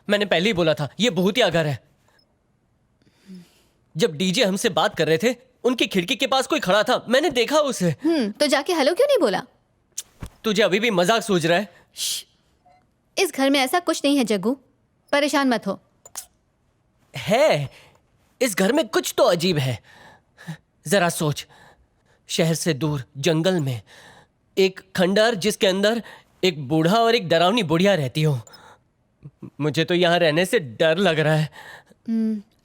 मैंने पहले ही बोला था, ये भूतिया घर है। जब डीजे हमसे बात कर रहे थे, उनकी खिड़की के पास कोई खड़ा था, मैंने देखा उसे। तो जाके हेलो क्यों नहीं बोला? तुझे अभी भी मजाक सूझ रहा है? इस घर में ऐसा कुछ नहीं है जग्गू, परेशान मत हो। है, इस घर में कुछ तो अजीब है। जरा सोच, शहर से दूर जंगल में एक खंडहर जिसके अंदर एक बूढ़ा और एक डरावनी बुढ़िया रहती हो। मुझे तो यहाँ रहने से डर लग रहा है।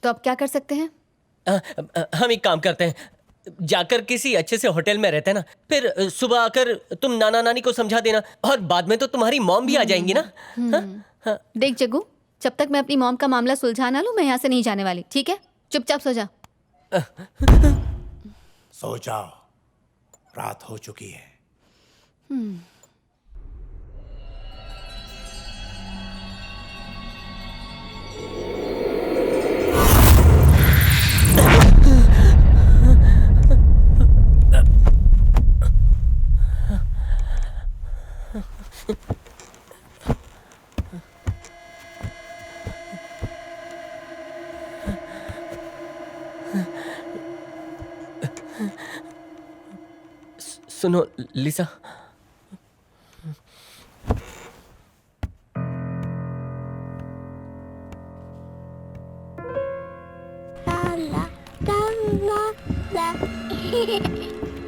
तो अब क्या कर सकते हैं? हम एक काम करते हैं, जाकर किसी अच्छे से होटल में रहते हैं ना, फिर सुबह आकर तुम नाना नानी को समझा देना, और बाद में तो तुम्हारी मॉम भी आ जाएंगी ना। हाँ? देख जग्गू, जब तक मैं अपनी मॉम का मामला सुलझा ना लूं, मैं यहाँ से नहीं जाने वाली, ठीक है? चुपचाप सो जा। सो जाओ, रात हो चुकी है। सुनो लिसा,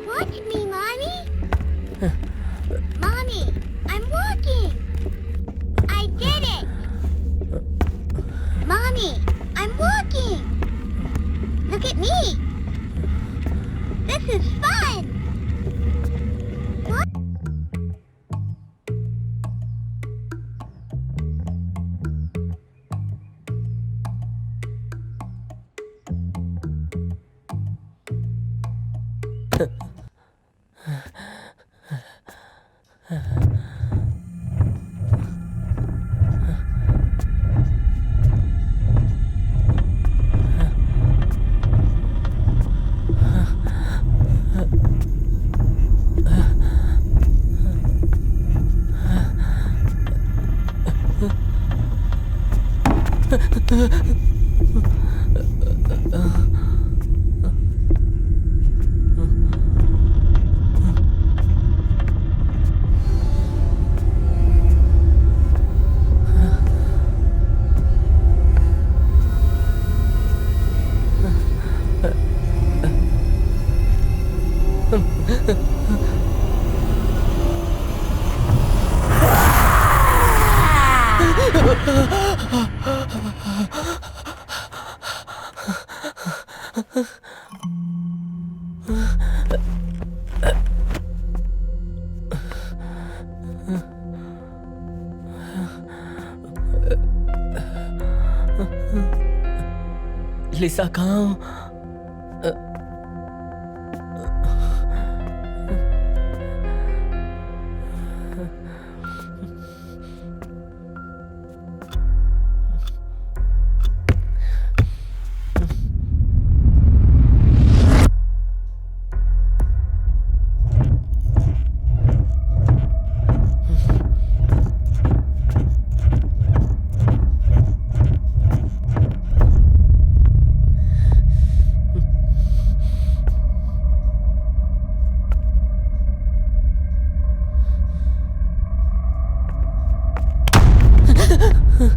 Watch me, Mommy. Mommy, I'm walking. I did it. Mommy, I'm walking. Look at me. This is fun. What? लिसा कहाँ हूँ?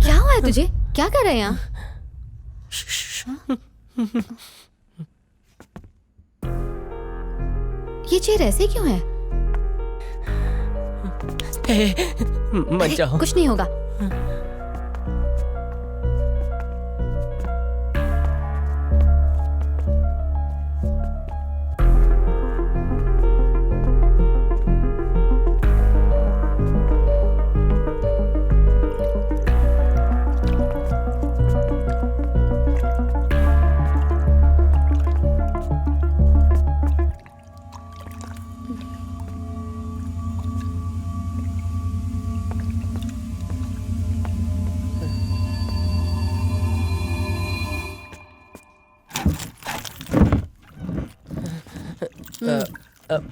क्या हुआ है तुझे? क्या कर रहे हैं यहाँ? ये चेयर ऐसे क्यों है? मत जाओ। कुछ नहीं होगा।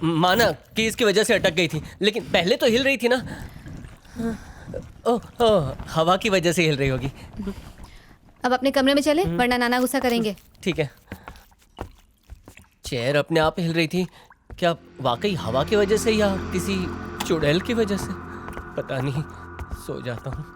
माना कि इसकी वजह से अटक गई थी, लेकिन पहले तो हिल रही थी ना। ओह, हवा की वजह से हिल रही होगी। अब अपने कमरे में चले, वरना नाना गुस्सा करेंगे। ठीक है। चेयर अपने आप हिल रही थी, क्या वाकई हवा की वजह से या किसी चुड़ैल की वजह से? पता नहीं, सो जाता हूँ।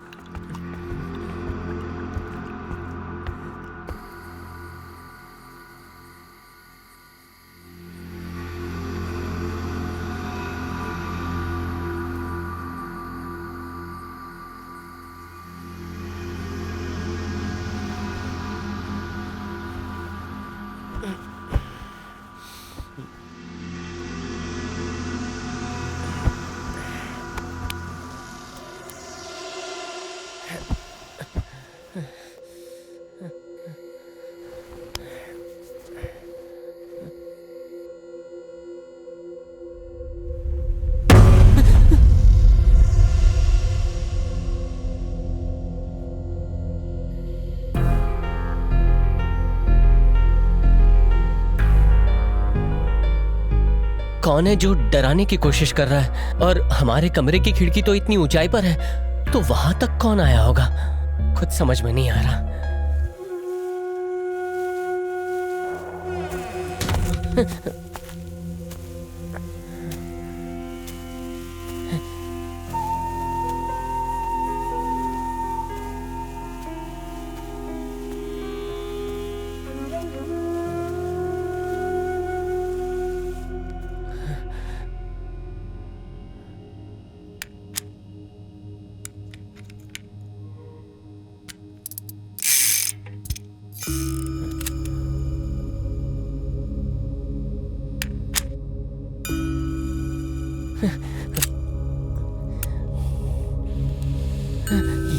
कौन है जो डराने की कोशिश कर रहा है? और हमारे कमरे की खिड़की तो इतनी ऊंचाई पर है, तो वहां तक कौन आया होगा? कुछ समझ में नहीं आ रहा।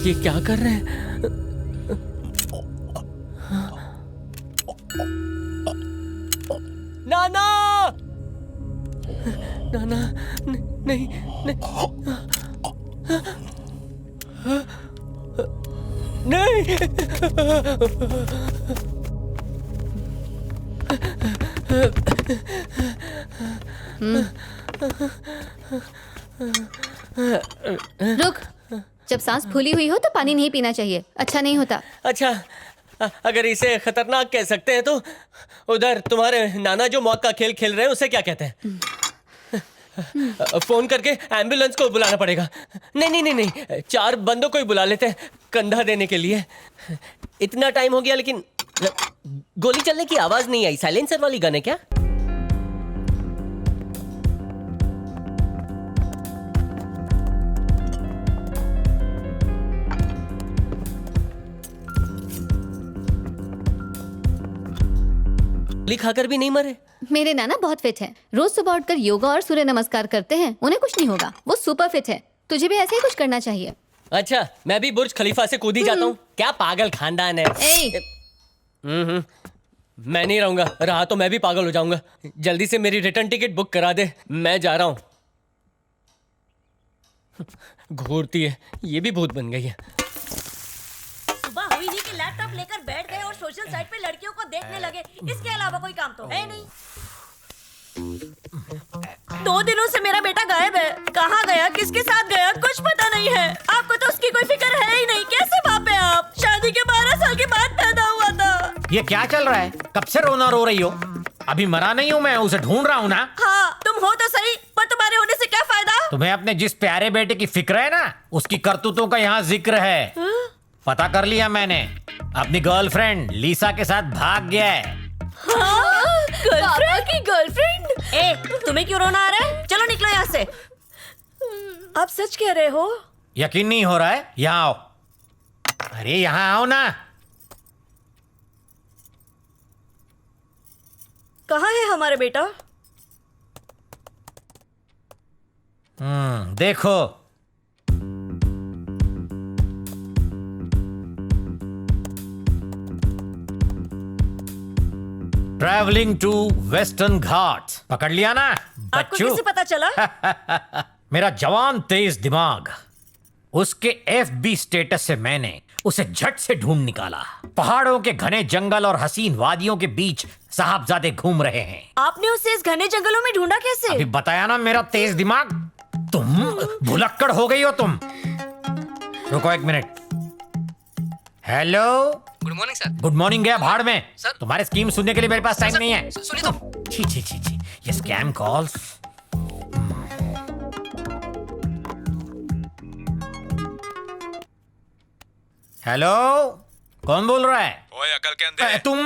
ये क्या कर रहे हैं? नाना! नाना, नहीं, नहीं, नहीं। रुक, जब सांस फूली हुई हो तो पानी नहीं पीना चाहिए, अच्छा नहीं होता। अच्छा, अगर इसे खतरनाक कह सकते हैं तो उधर तुम्हारे नाना जो मौत का खेल खेल रहे हैं उसे क्या कहते हैं? फोन करके एम्बुलेंस को बुलाना पड़ेगा। नहीं नहीं नहीं नहीं, 4 बंदों को ही बुला लेते हैं कंधा देने के लिए। इतना टाइम हो गया लेकिन गोली चलने की आवाज नहीं आई। साइलेंसर वाली गन है क्या? गोली खाकर भी नहीं मरे। मेरे नाना बहुत फिट हैं, रोज सुबह उठकर योगा और सूर्य नमस्कार करते हैं, उन्हें कुछ नहीं होगा, वो सुपर फिट है। तुझे भी ऐसे ही कुछ करना चाहिए। अच्छा, मैं भी बुर्ज खलीफा से कूद ही जाता हूँ। क्या पागल खानदान है। मैं नहीं रहूंगा, रहा तो मैं भी पागल हो जाऊंगा। जल्दी से मेरी रिटर्न टिकट बुक करा दे, मैं जा रहा हूँ। घूरती है, ये भी भूत बन गई है। सुबह हुई नहीं कि लैपटॉप लेकर बैठ गए और सोशल साइट पे लड़कियों को देखने लगे, इसके अलावा कोई काम तो है नहीं। 2 दिनों से मेरा बेटा गायब है, कहाँ गया, किसके साथ गया, कुछ पता नहीं है। आपको तो उसकी कोई फिक्र है ही नहीं। कैसे बाप है आप? शादी के 12 साल के बाद पैदा हुआ था। ये क्या चल रहा है? कब से रोना रो रही हो? अभी मरा नहीं हूँ मैं, उसे ढूंढ रहा हूँ ना। हाँ, तुम हो तो सही, पर तुम्हारे होने से क्या फायदा? तुम्हें अपने जिस प्यारे बेटे की फिक्र है ना, उसकी करतूतों का यहाँ जिक्र है। पता कर लिया मैंने, अपनी गर्लफ्रेंड लीसा के साथ भाग गया है। गर्लफ्रेंड की गर्लफ्रेंड? ए, तुम्हें क्यों रोना आ रहा है? चलो निकलो यहाँ से। आप सच कह रहे हो? यकीन नहीं हो रहा है? यहाँ आओ। अरे यहाँ आओ ना। कहाँ है हमारा बेटा? देखो। ट्रैवलिंग टू वेस्टर्न घाट। पकड़ लिया ना आपको बच्चू? कैसे पता चला? मेरा जवान तेज दिमाग, उसके एफबी स्टेटस से मैंने उसे झट से ढूंढ निकाला। पहाड़ों के घने जंगल और हसीन वादियों के बीच साहबजादे घूम रहे हैं। आपने उसे इस घने जंगलों में ढूंढा कैसे? अभी बताया ना मेरा तेज दिमाग। तुम भुलक्कड़ हो गई हो तुम। रुको एक minute. Hello, good morning sir. Good morning गया भाड़ में। सर। तुम्हारे स्कीम सुनने के लिए मेरे पास टाइम नहीं है। सुनिए तो। छी छी छी छी, ये स्कैम कॉल्स। हेलो, कौन बोल रहा है? ओए अकल के अंधे, तुम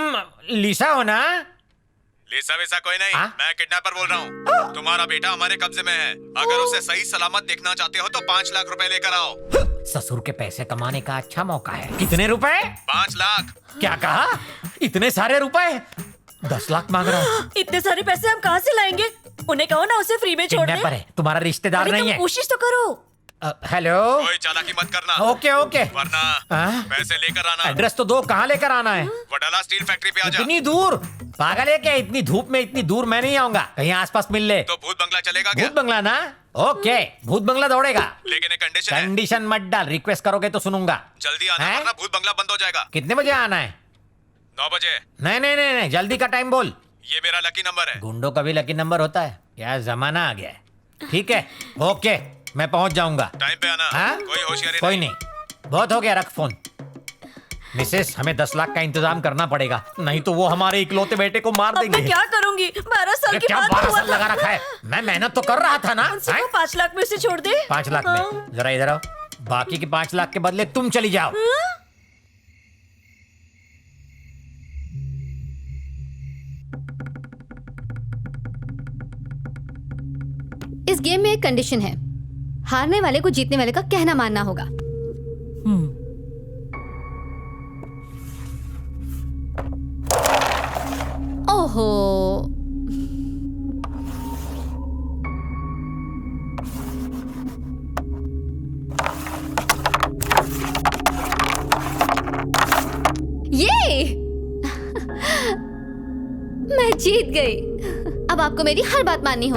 लिसा हो ना? लिसा विसा कोई नहीं। हाँ? मैं किडनैपर बोल रहा हूँ। तुम्हारा बेटा हमारे कब्जे में है। अगर उसे सही सलामत देखना चाहते हो तो 5 लाख रुपए लेकर आओ। ससुर के पैसे कमाने का अच्छा मौका है। कितने रुपए? 5 लाख। क्या कहा? इतने सारे रुपए? 10 लाख मांग रहा हूँ। इतने सारे पैसे हम कहाँ से लाएंगे? उन्हें कहो ना उसे फ्री में छोड़ दे। किडनैपर है, तुम्हारा रिश्तेदार अरे नहीं तुम है। कोशिश तो करो। हेलो, कोई चालाकी मत करना, ओके ओके। वरना हाँ? पैसे लेकर आना। एड्रेस तो दो, कहाँ लेकर आना है? वडाला स्टील फैक्ट्री पे आ जा। इतनी दूर? पागल है क्या? इतनी धूप में इतनी दूर मैं नहीं आऊंगा। कहीं आसपास मिल ले। तो भूत बंगला चलेगा क्या? भूत बंगला ना? ओके, भूत बंगला दौड़ेगा। लेकिन एक कंडीशन है। कंडीशन मत डाल, रिक्वेस्ट करोगे तो सुनूंगा। जल्दी आना हैं? वरना भूत बंगला बंद हो जाएगा। कितने बजे आना है? 9 बजे। नहीं नहीं नहीं नहीं, जल्दी का टाइम बोल। ये मेरा लकी नंबर है। गुंडों का भी लकी नंबर होता है? क्या जमाना आ गया है। ठीक है, ओके, मैं पहुंच जाऊंगा। टाइम पे आना। हाँ? कोई होशियारी कोई नहीं, बहुत हो गया, रख फोन। मिसेस, हमें 10 लाख का इंतजाम करना पड़ेगा, नहीं तो वो हमारे इकलौते बेटे को मार अब देंगे। मैं क्या करूंगी? 12 साल ये की क्या बात 12 हुआ साल था। लगा रखा है? मैं मेहनत तो कर रहा था ना। उनसे हैं? वो 5 लाख में से छोड़ दे। 5 लाख हाँ। में जरा इधर आओ। बाकी के 5 लाख के बदले तुम चली जाओ। इस गेम में एक कंडीशन है, हारने वाले को जीतने वाले का कहना मानना होगा। ओहो, ये मैं जीत गई। अब आपको मेरी हर बात माननी होगी।